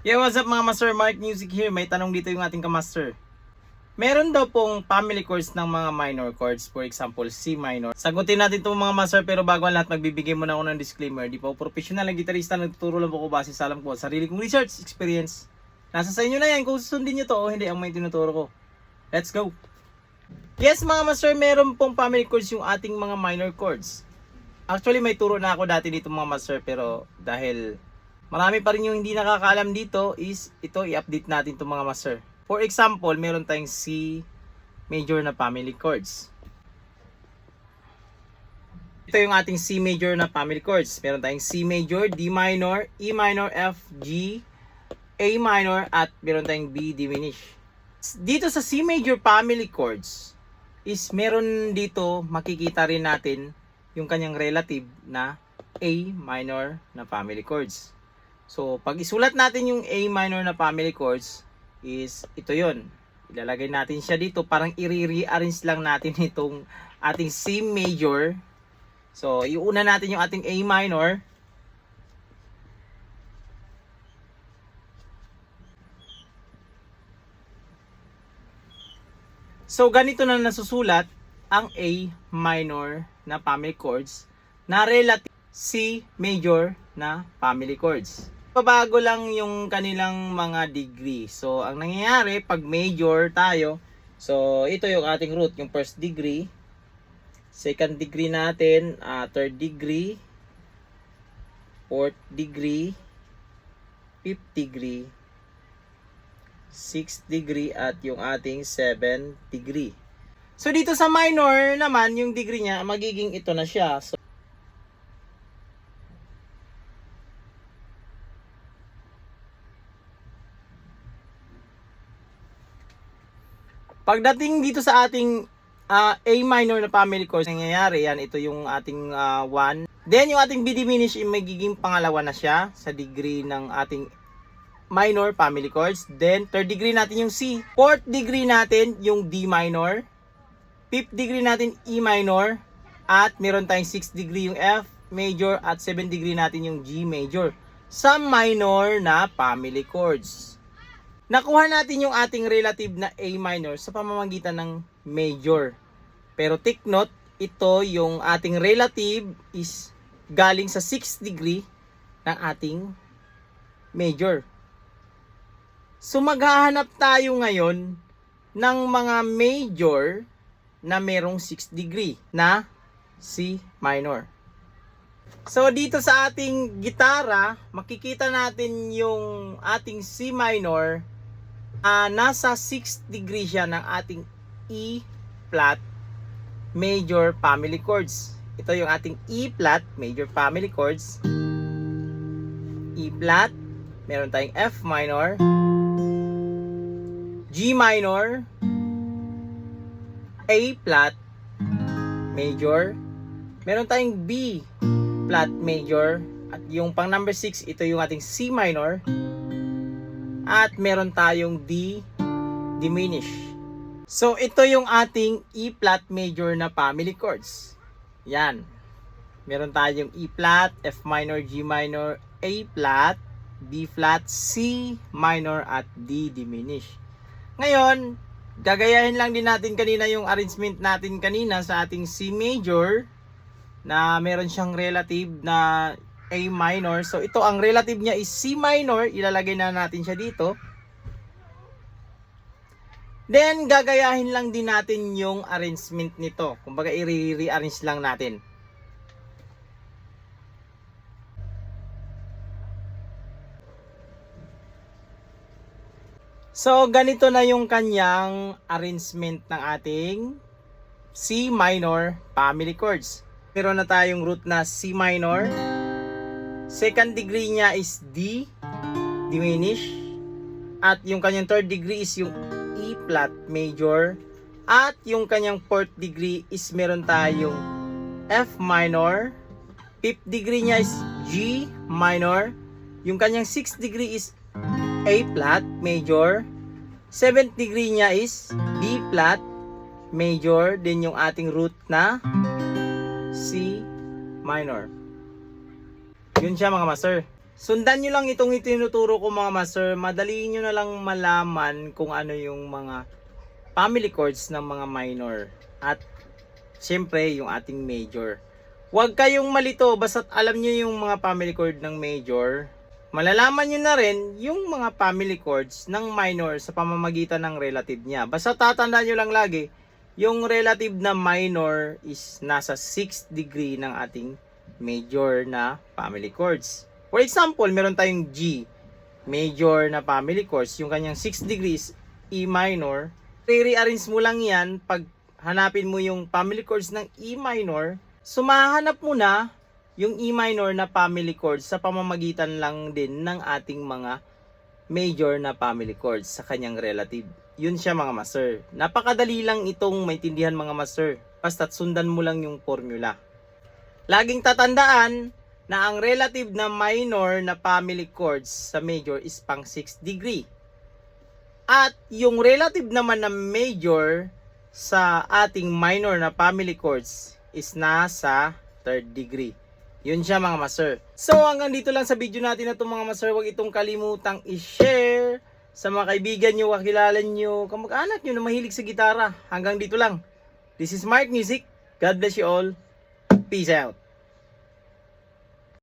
Yeah, what's up mga master? Mark Music here. May tanong dito yung ating kamaster. Meron daw pong family chords ng mga minor chords. For example, C minor. Sagutin natin itong mga master, pero bago ang lahat, magbibigay muna ako ng disclaimer. Di pa ako professional na gitarista. Nagtuturo lang po ko base sa alam ko. Sarili kong research experience. Nasa sa inyo na yan kung susundin nyo to o hindi ang may tinuturo ko. Let's go! Yes mga master, meron pong family chords yung ating mga minor chords. Actually, may turo na ako dati dito mga master, pero dahil marami pa rin yung hindi nakakaalam dito, is ito i-update natin itong mga master. For example, meron tayong C major na family chords. Ito yung ating C major na family chords. Meron tayong C major, D minor, E minor, F, G, A minor, at meron tayong B diminished. Dito sa C major family chords, is meron dito makikita rin natin yung kanyang relative na A minor na family chords. So, pag isulat natin yung A minor na family chords, is ito yon. Ilalagay natin siya dito, parang i-rearrange lang natin itong ating C major. So, iuna natin yung ating A minor. So, ganito na nasusulat ang A minor na family chords na relative C major na family chords. Pabago lang yung kanilang mga degree. So, ang nangyayari, pag major tayo, so, ito yung ating root, yung first degree, second degree natin, third degree, fourth degree, fifth degree, sixth degree, at yung ating seventh degree. So, dito sa minor naman, yung degree niya, magiging ito na siya. So, pagdating dito sa ating A minor na family chords, nangyayari yan, ito yung ating 1. Then, yung ating B diminished, magiging pangalawa na siya sa degree ng ating minor family chords. Then, third degree natin yung C. Fourth degree natin yung D minor. Fifth degree natin E minor. At meron tayong 6th degree yung F major. At 7th degree natin yung G major. Sa minor na family chords. Nakuha natin yung ating relative na A minor sa pamamagitan ng major. Pero take note, ito yung ating relative is galing sa 6th degree ng ating major. So maghahanap tayo ngayon ng mga major na merong 6th degree na C minor. So dito sa ating gitara, makikita natin yung ating C minor. Nasa 6th degree siya ng ating E flat major family chords. Ito yung ating E flat major family chords. E flat, meron tayong F minor, G minor, A flat major, meron tayong B flat major, at yung pang number 6, ito yung ating C minor. At meron tayong D diminished. So, ito yung ating E flat major na family chords. Yan. Meron tayong E flat, F minor, G minor, A flat, B flat, C minor, at D diminished. Ngayon, gagayahin lang din natin kanina yung arrangement natin kanina sa ating C major na meron siyang relative na A minor. So ito, ang relative niya is C minor. Ilalagay na natin siya dito. Then gagayahin lang din natin yung arrangement nito. Kumbaga i-rearrange lang natin. So ganito na yung kanyang arrangement ng ating C minor family chords. Meron na tayong root na C minor. Second degree niya is D diminished. At yung kanyang third degree is yung E flat major. At yung kanyang fourth degree is meron tayong F minor. Fifth degree niya is G minor. Yung kanyang sixth degree is A flat major. Seventh degree niya is B flat major. Then yung ating root na C minor. Yun siya mga master. Sundan nyo lang itong itinuturo ko mga master. Madali nyo na lang malaman kung ano yung mga family chords ng mga minor. At siyempre yung ating major. Huwag kayong malito basta't alam nyo yung mga family chord ng major. Malalaman nyo na rin yung mga family chords ng minor sa pamamagitan ng relative niya. Basta tatandaan nyo lang lagi, yung relative na minor is nasa 6th degree ng ating major na family chords. For example, meron tayong G, major na family chords, yung kanyang 6th degrees, E minor. I-rearrange mo lang yan pag hanapin mo yung family chords ng E minor. Sumahanap mo na yung E minor na family chords sa pamamagitan lang din ng ating mga major na family chords sa kanyang relative. Yun siya mga master. Napakadali lang itong maintindihan mga master. Basta't sundan mo lang yung formula. Laging tatandaan na ang relative na minor na family chords sa major is pang 6th degree. At yung relative naman na major sa ating minor na family chords is nasa 3rd degree. Yun siya mga master. So hanggang dito lang sa video natin na ito mga master. Huwag itong kalimutang i-share sa mga kaibigan nyo, kakilala nyo, kamag-anak nyo na mahilig sa gitara. Hanggang dito lang. This is Mark Music. God bless you all. Peace out.